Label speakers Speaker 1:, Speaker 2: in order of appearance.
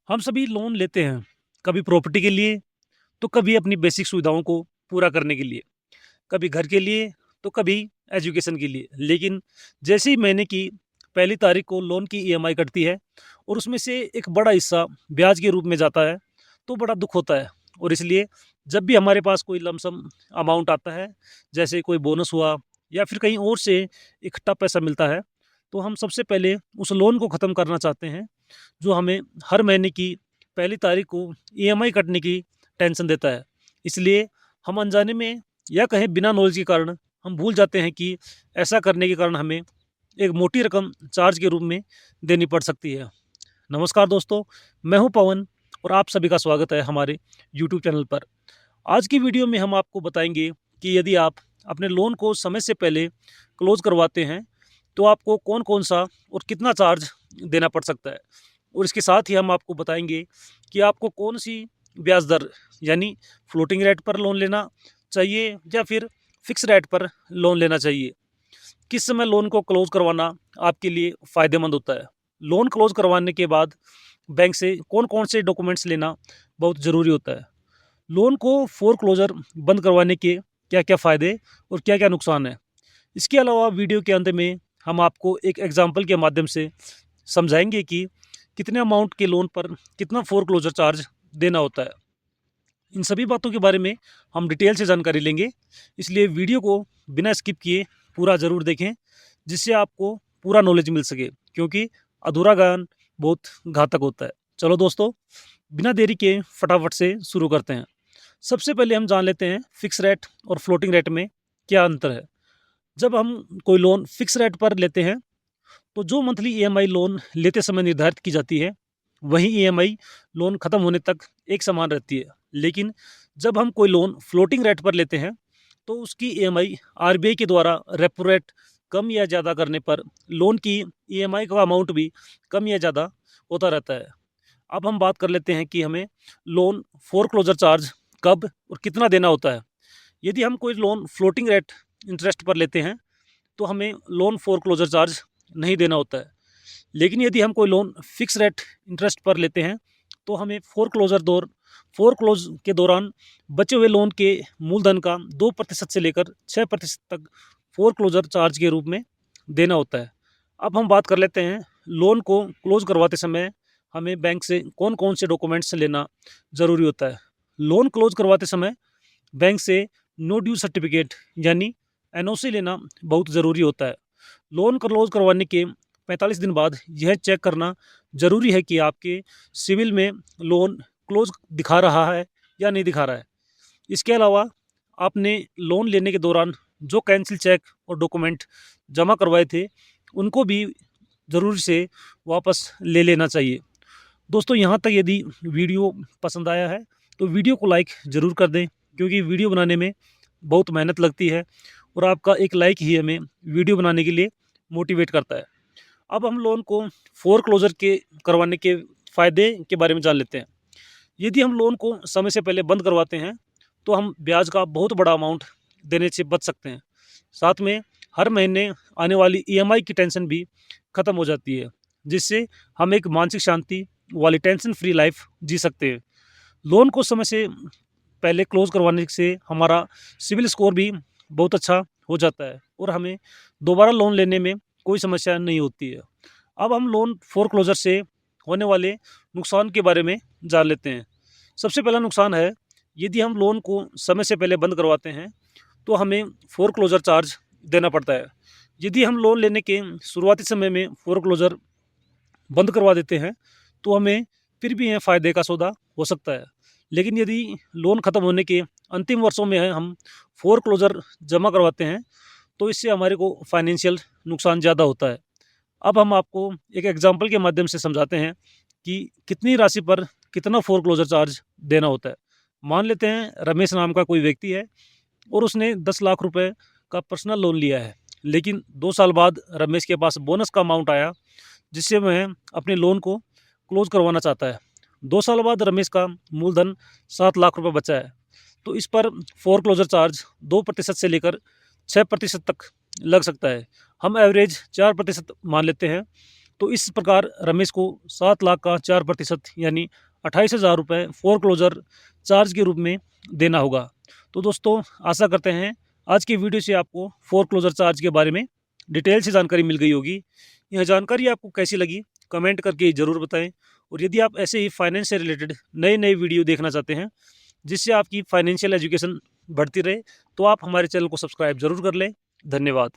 Speaker 1: हम सभी लोन लेते हैं, कभी प्रॉपर्टी के लिए, तो कभी अपनी बेसिक सुविधाओं को पूरा करने के लिए, कभी घर के लिए, तो कभी एजुकेशन के लिए। लेकिन जैसे ही महीने की पहली तारीख को लोन की ईएमआई कटती है और उसमें से एक बड़ा हिस्सा ब्याज के रूप में जाता है, तो बड़ा दुख होता है। और इसलिए जब भी हमारे पास कोई लमसम अमाउंट आता है, जैसे कोई बोनस हुआ या फिर कहीं और से इकट्ठा पैसा मिलता है, तो हम सबसे पहले उस लोन को ख़त्म करना चाहते हैं, जो हमें हर महीने की पहली तारीख को ईएमआई कटने की टेंशन देता है। इसलिए हम अनजाने में या कहें बिना नॉलेज के कारण हम भूल जाते हैं कि ऐसा करने के कारण हमें एक मोटी रकम चार्ज के रूप में देनी पड़ सकती है। नमस्कार दोस्तों, मैं हूं पवन और आप सभी का स्वागत है हमारे यूट्यूब चैनल पर। आज की वीडियो में हम आपको बताएंगे कि यदि आप अपने लोन को समय से पहले क्लोज करवाते हैं, तो आपको कौन-कौन सा और कितना चार्ज देना पड़ सकता है। और इसके साथ ही हम आपको बताएंगे कि आपको कौन-सी ब्याज दर यानी फ्लोटिंग रेट पर लोन लेना चाहिए या फिर फिक्स रेट पर लोन लेना चाहिए। किस समय लोन को क्लोज करवाना आपके लिए फ़ायदेमंद होता है। लोन क्लोज करवाने के बाद बैंक से कौन-कौन से डॉक्यूमेंट्स लेना बहुत ज़रूरी होता है। लोन को फ़ोरक्लोज़र बंद करवाने के क्या-क्या फ़ायदे और क्या-क्या नुकसान हैं। इसके अलावा वीडियो के अंत में हम आपको एक एग्ज़ाम्पल के माध्यम से समझाएँगे कि कितने अमाउंट के लोन पर कितना फ़ोरक्लोज़र चार्ज देना होता है। इन सभी बातों के बारे में हम डिटेल से जानकारी लेंगे, इसलिए वीडियो को बिना स्किप किए पूरा ज़रूर देखें, जिससे आपको पूरा नॉलेज मिल सके, क्योंकि अधूरा ज्ञान बहुत घातक होता है। चलो दोस्तों, बिना देरी के फटाफट से शुरू करते हैं। सबसे पहले हम जान लेते हैं फिक्स रेट और फ्लोटिंग रेट में क्या अंतर है। जब हम कोई लोन फिक्स रेट पर लेते हैं, तो जो मंथली ईएमआई लोन लेते समय निर्धारित की जाती है, वही ईएमआई लोन खत्म होने तक एक समान रहती है। लेकिन जब हम कोई लोन फ्लोटिंग रेट पर लेते हैं, तो उसकी ईएमआई आरबीआई के द्वारा रेपो रेट कम या ज़्यादा करने पर लोन की ईएमआई का अमाउंट भी कम या ज़्यादा होता रहता है। अब हम बात कर लेते हैं कि हमें लोन फोरक्लोजर चार्ज कब और कितना देना होता है। यदि हम कोई लोन फ्लोटिंग रेट इंटरेस्ट पर लेते हैं, तो हमें लोन फोरक्लोजर चार्ज नहीं देना होता है। लेकिन यदि हम कोई लोन फिक्स रेट इंटरेस्ट पर लेते हैं, तो हमें फोरक्लोज के दौरान बचे हुए लोन के मूलधन का 2% से लेकर 6% तक फोरक्लोजर चार्ज के रूप में देना होता है। अब हम बात कर लेते हैं लोन को क्लोज करवाते समय हमें बैंक से कौन-कौन से डॉक्यूमेंट्स लेना ज़रूरी होता है। लोन क्लोज करवाते समय बैंक से नो ड्यू सर्टिफिकेट यानी एनओसी लेना बहुत ज़रूरी होता है। लोन क्लोज करवाने के 45 दिन बाद यह चेक करना ज़रूरी है कि आपके सिविल में लोन क्लोज दिखा रहा है या नहीं दिखा रहा है। इसके अलावा आपने लोन लेने के दौरान जो कैंसिल चेक और डॉक्यूमेंट जमा करवाए थे, उनको भी ज़रूर से वापस ले लेना चाहिए। दोस्तों, यहाँ तक यदि वीडियो पसंद आया है, तो वीडियो को लाइक ज़रूर कर दें, क्योंकि वीडियो बनाने में बहुत मेहनत लगती है और आपका एक लाइक ही हमें वीडियो बनाने के लिए मोटिवेट करता है। अब हम लोन को फोरक्लोजर के करवाने के फ़ायदे के बारे में जान लेते हैं। यदि हम लोन को समय से पहले बंद करवाते हैं, तो हम ब्याज का बहुत बड़ा अमाउंट देने से बच सकते हैं। साथ में हर महीने आने वाली ईएमआई की टेंशन भी ख़त्म हो जाती है, जिससे हम एक मानसिक शांति वाली टेंशन फ्री लाइफ जी सकते हैं। लोन को समय से पहले क्लोज़ करवाने से हमारा सिविल स्कोर भी बहुत अच्छा हो जाता है और हमें दोबारा लोन लेने में कोई समस्या नहीं होती है। अब हम लोन फोरक्लोजर से होने वाले नुकसान के बारे में जान लेते हैं। सबसे पहला नुकसान है, यदि हम लोन को समय से पहले बंद करवाते हैं, तो हमें फोरक्लोजर चार्ज देना पड़ता है। यदि हम लोन लेने के शुरुआती समय में फोरक्लोजर बंद करवा देते हैं, तो हमें फिर भी यह फ़ायदे का सौदा हो सकता है। लेकिन यदि लोन ख़त्म होने के अंतिम वर्षों में हम फोरक्लोजर जमा करवाते हैं, तो इससे हमारे को फाइनेंशियल नुकसान ज़्यादा होता है। अब हम आपको एक एग्जांपल के माध्यम से समझाते हैं कि कितनी राशि पर कितना फोरक्लोजर चार्ज देना होता है। मान लेते हैं रमेश नाम का कोई व्यक्ति है और उसने 10 लाख रुपए का पर्सनल लोन लिया है। लेकिन 2 साल बाद रमेश के पास बोनस का अमाउंट आया, जिससे वह अपने लोन को क्लोज़ करवाना चाहता है। 2 साल बाद रमेश का मूलधन 7 लाख रुपए बचा है, तो इस पर फोरक्लोजर चार्ज 2% से लेकर 6% तक लग सकता है। हम एवरेज 4% मान लेते हैं, तो इस प्रकार रमेश को 7 लाख का 4% यानी 28,000 रुपये फोरक्लोजर चार्ज के रूप में देना होगा। तो दोस्तों आशा करते हैं आज की वीडियो से आपको फोरक्लोजर चार्ज के बारे में डिटेल से जानकारी मिल गई होगी। यह जानकारी आपको कैसी लगी कमेंट करके ज़रूर बताएं। और यदि आप ऐसे ही फाइनेंस से रिलेटेड नए नए वीडियो देखना चाहते हैं जिससे आपकी फाइनेंशियल एजुकेशन बढ़ती रहे तो आप हमारे चैनल को सब्सक्राइब जरूर कर लें। धन्यवाद।